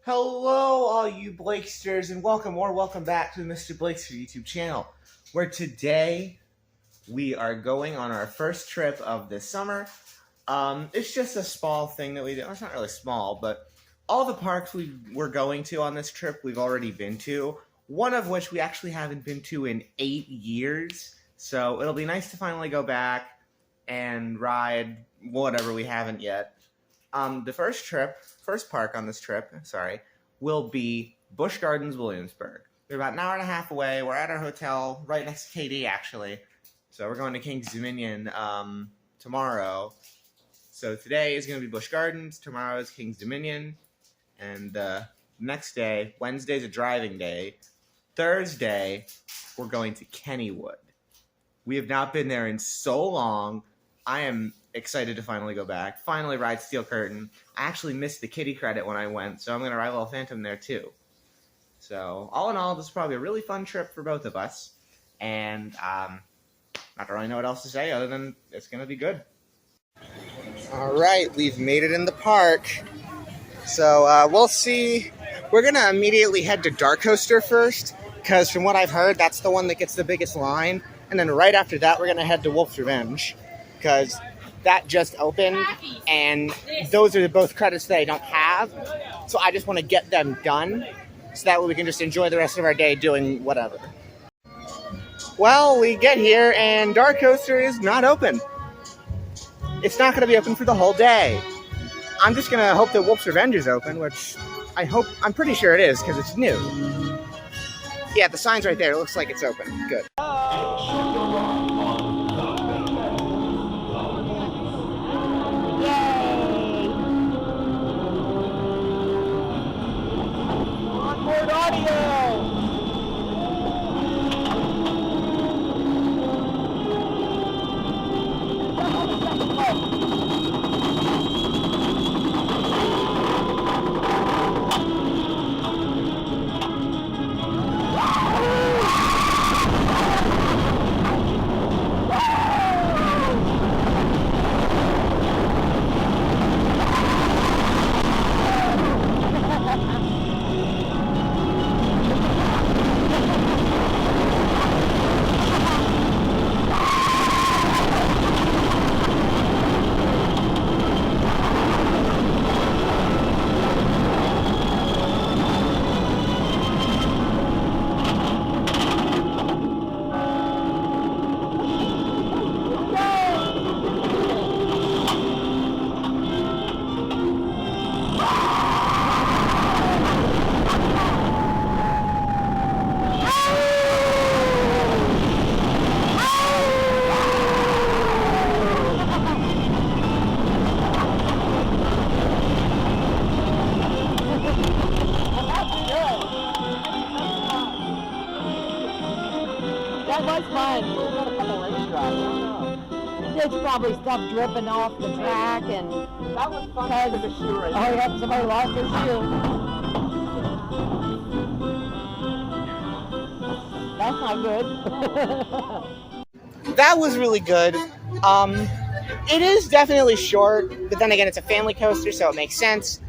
Hello, all you Blakesters, and welcome back to the Mr. Blakester YouTube channel, where today we are going on our first trip of this summer. It's just a small thing that we do. Well, it's not really small, but all the parks we're going to on this trip we've already been to, one of which we actually haven't been to in 8 years, so it'll be nice to finally go back and ride whatever we haven't yet. The first park on this trip, will be Busch Gardens, Williamsburg. We're about an hour and a half away. We're at our hotel right next to KD, actually. So we're going to King's Dominion tomorrow. So today is going to be Busch Gardens. Tomorrow is King's Dominion. And the next day, Wednesday's a driving day. Thursday, we're going to Kennywood. We have not been there in so long. I am excited to finally go back. Finally ride Steel Curtain. I actually missed the kitty credit when I went, so I'm going to ride Little Phantom there too. So, all in all, this is probably a really fun trip for both of us. And, I don't really know what else to say other than it's going to be good. Alright, we've made it in the park. So, we'll see. We're going to immediately head to Dark Coaster first, because from what I've heard, that's the one that gets the biggest line. And then right after that, we're going to head to Wolf's Revenge, because that just opened, and those are both credits that I don't have, so I just want to get them done, so that way we can just enjoy the rest of our day doing whatever. Well, we get here, and Dark Coaster is not open. It's not going to be open for the whole day. I'm just going to hope that Wolf's Revenge is open, which I'm pretty sure it is, because it's new. Yeah, the sign's right there. It looks like it's open. Good. That was fun. We got a couple race drives. I don't know. There's probably stuff dripping off the track, and That was fun because of the shoe race. oh yeah, somebody lost their shoe. That's not good. That was really good. It is definitely short, but then again, it's a family coaster, so it makes sense.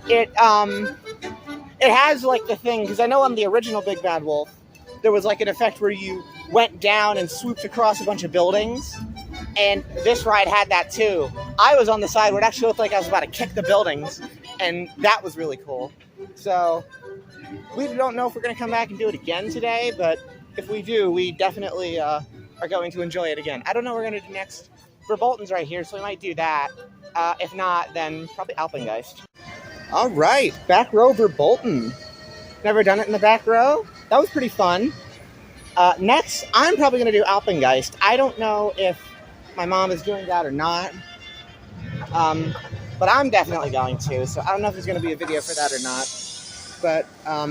It has like the thing, because I know on the original Big Bad Wolf, there was like an effect where you went down and swooped across a bunch of buildings, and this ride had that too. I was on the side where it actually looked like I was about to kick the buildings, and that was really cool. So we don't know if we're going to come back and do it again today, but if we do, we definitely are going to enjoy it again. I don't know what we're going to do next. Verbolten's right here, so we might do that. If not, then probably Alpengeist. All right, back row Verbolten. Never done it in the back row. That was pretty fun. Next, I'm probably going to do Alpengeist. I don't know if my mom is doing that or not. But I'm definitely going to, so I don't know if there's going to be a video for that or not. But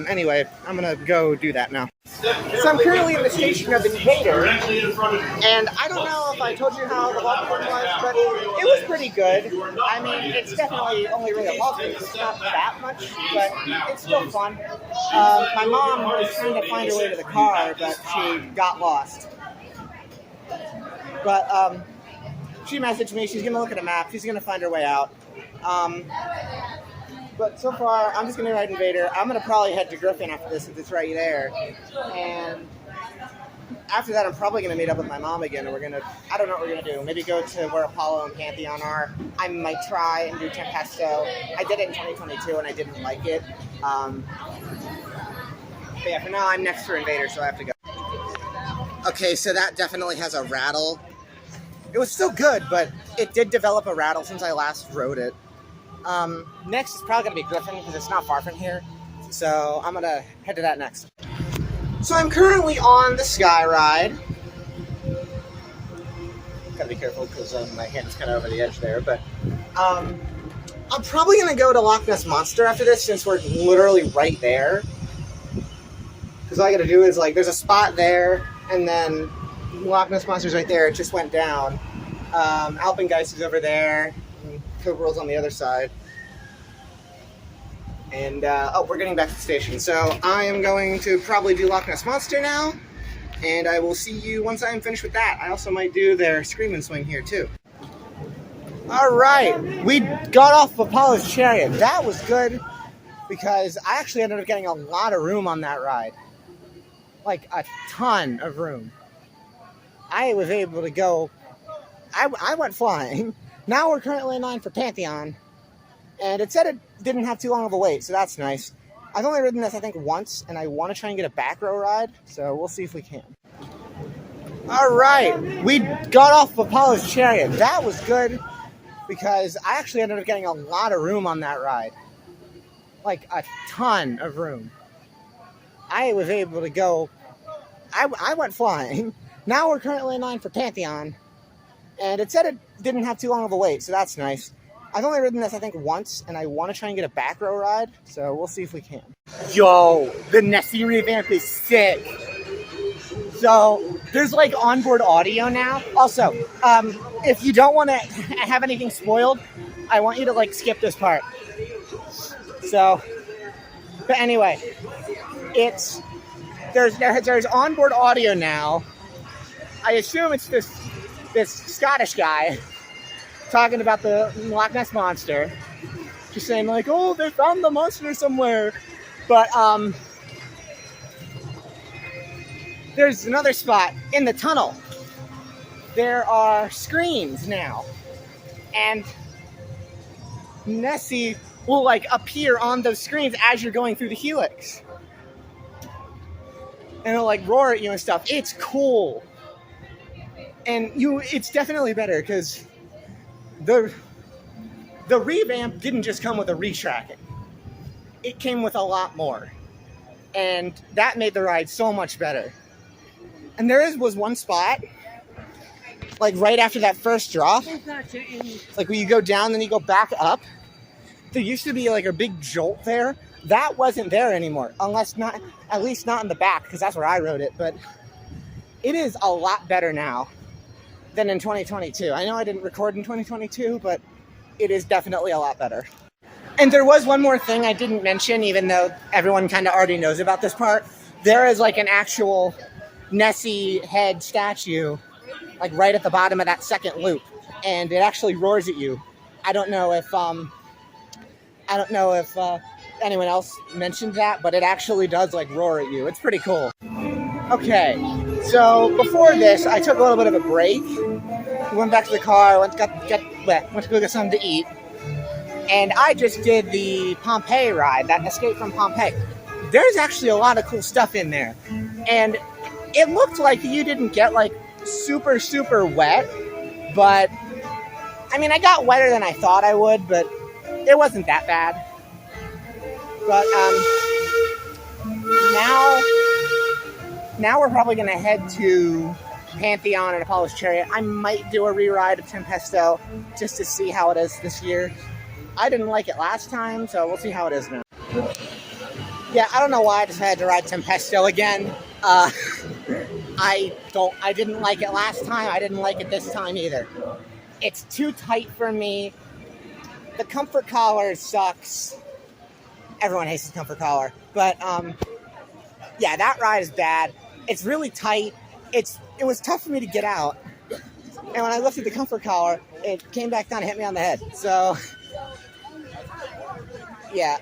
anyway, I'm going to go do that now. So I'm currently in the station of Invader, and I don't know if I told you how the walk was, but it was pretty good. I mean, it's definitely only really a walk, it's not that much, but it's still fun. My mom was trying to find her way to the car, but she got lost. But she messaged me, she's going to look at a map, she's going to find her way out. But so far, I'm just going to ride Invader. I'm going to probably head to Griffin after this since it's right there. And after that, I'm probably going to meet up with my mom again. And I don't know what we're going to do. Maybe go to where Apollo and Pantheon are. I might try and do Tempesto. I did it in 2022 and I didn't like it. But yeah, for now, I'm next for Invader, so I have to go. Okay, so that definitely has a rattle. It was still good, but it did develop a rattle since I last rode it. Next is probably going to be Griffin because it's not far from here. So I'm going to head to that next. So I'm currently on the Sky Ride. Gotta be careful because my hand's kind of over the edge there. But I'm probably going to go to Loch Ness Monster after this since we're literally right there. Because all I got to do is, like, there's a spot there and then Loch Ness Monster's right there. It just went down. Alpengeist is over there. Code World's on the other side. And, oh, we're getting back to the station. So I am going to probably do Loch Ness Monster now. And I will see you once I am finished with that. I also might do their Scream and Swing here, too. All right. We got off Apollo's Chariot. That was good because I actually ended up getting a lot of room on that ride. Like, a ton of room. I was able to go... I went flying. Now we're currently in line for Pantheon, and it said it didn't have too long of a wait, so that's nice. I've only ridden this, I think, once, and I want to try and get a back row ride, so we'll see if we can. All right, we got off Apollo's Chariot. That was good, because I actually ended up getting a lot of room on that ride. Like, a ton of room. I was able to go... I went flying. Now we're currently in line for Pantheon, and it said it didn't have too long of a wait, so that's nice. I've only ridden this, I think, once, and I want to try and get a back row ride, so we'll see if we can. Yo, the Nessie revamp is sick. So, there's, like, onboard audio now. Also, if you don't want to have anything spoiled, I want you to, like, skip this part. So, but anyway, there's onboard audio now. I assume it's this Scottish guy talking about the Loch Ness Monster, just saying like, oh, they found the monster somewhere. But there's another spot in the tunnel. There are screens now, and Nessie will like appear on those screens as you're going through the helix, and it'll like roar at you and stuff. It's cool. And it's definitely better because the revamp didn't just come with a retracking. It came with a lot more. And that made the ride so much better. And there was one spot, like right after that first drop, like when you go down, then you go back up. There used to be like a big jolt there. That wasn't there anymore, at least not in the back, because that's where I rode it. But it is a lot better now than in 2022. I know I didn't record in 2022, but it is definitely a lot better. And there was one more thing I didn't mention, even though everyone kind of already knows about this part. There is like an actual Nessie head statue, like right at the bottom of that second loop, and it actually roars at you. I don't know if anyone else mentioned that, but it actually does like roar at you. It's pretty cool. Okay, so before this, I took a little bit of a break. We went back to the car, went to go get something to eat, and I just did the Pompeii ride, that Escape from Pompeii. There's actually a lot of cool stuff in there, and it looked like you didn't get like super, super wet, but I mean, I got wetter than I thought I would, but it wasn't that bad. But now we're probably going to head to Pantheon and Apollo's Chariot. I might do a re-ride of Tempesto just to see how it is this year. I didn't like it last time, so we'll see how it is now. Yeah, I don't know why I decided to ride Tempesto again. I didn't like it last time. I didn't like it this time either. It's too tight for me. The comfort collar sucks. Everyone hates the comfort collar. But, yeah, that ride is bad. It's really tight. It was tough for me to get out. And when I lifted the comfort collar, it came back down and hit me on the head. So, Yeah,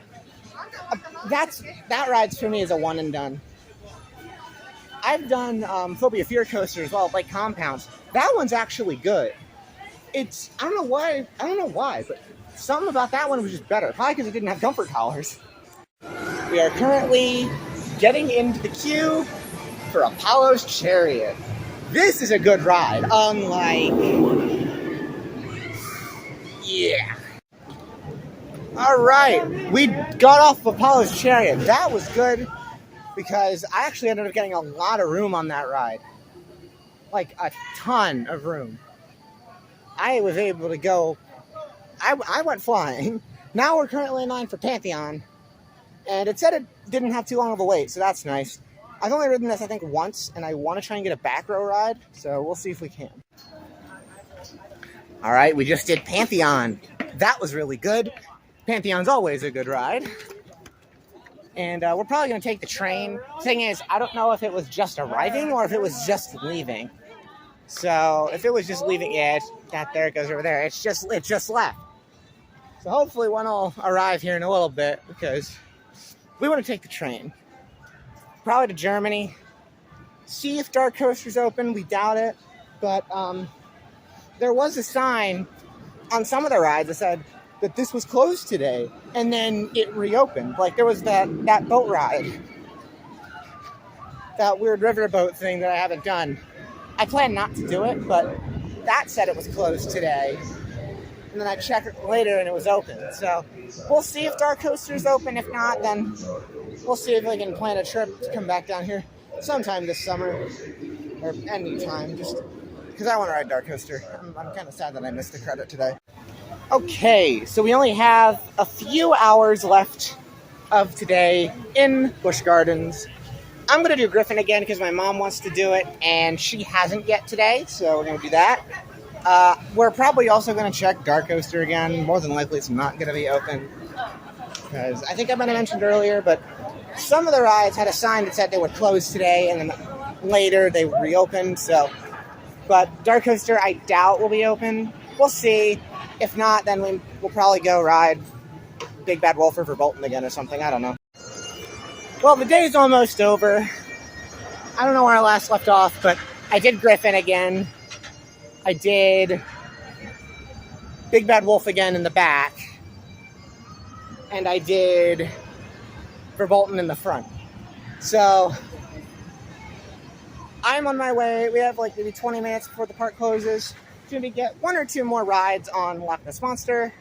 that ride's for me is a one and done. I've done Phobia Fear Coaster as well, like compounds. That one's actually good. It's I don't know why, but something about that one was just better. Probably because it didn't have comfort collars. We are currently getting into the queue for Apollo's Chariot. This is a good ride, unlike... Yeah. Alright, we got off Apollo's Chariot. That was good because I actually ended up getting a lot of room on that ride. Like a ton of room. I was able to go... I went flying. Now we're currently in line for Pantheon. And it said it didn't have too long of a wait, so that's nice. I've only ridden this, I think, once, and I want to try and get a back row ride, so we'll see if we can. All right, we just did Pantheon. That was really good. Pantheon's always a good ride. And we're probably going to take the train. Thing is, I don't know if it was just arriving or if it was just leaving. So if it was just leaving, yeah, there it goes over there. It just left. So hopefully one will arrive here in a little bit because we want to take the train. Probably to Germany. See if Dark Coaster's open. We doubt it. But there was a sign on some of the rides that said that this was closed today. And then it reopened. Like there was that boat ride. That weird riverboat thing that I haven't done. I plan not to do it, but that said it was closed today. And then I checked it later and it was open. So we'll see if Dark Coaster's open. If not, then we'll see if we can plan a trip to come back down here sometime this summer. Or any time, just because I want to ride Dark Coaster. I'm kind of sad that I missed the credit today. Okay, so we only have a few hours left of today in Busch Gardens. I'm going to do Griffin again because my mom wants to do it, and she hasn't yet today, so we're going to do that. We're probably also going to check Dark Coaster again. More than likely it's not going to be open. Because I think I might have mentioned earlier, but some of the rides had a sign that said they were closed today, and then later they reopened. So, but Dark Coaster I doubt will be open. We'll see. If not, then we'll probably go ride Big Bad Wolf for Bolton again or something. I don't know. Well, the day's almost over. I don't know where I last left off, but I did Griffin again. I did Big Bad Wolf again in the back. And I did Verbolten in the front. So, I'm on my way. We have like maybe 20 minutes before the park closes. Going to get one or two more rides on Loch Ness Monster.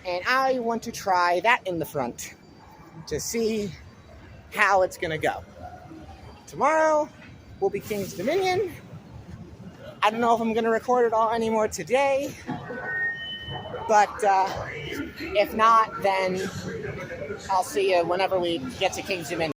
And I want to try that in the front to see how it's going to go. Tomorrow will be King's Dominion. I don't know if I'm going to record it all anymore today. But if not, then I'll see you whenever we get to King's Dominion.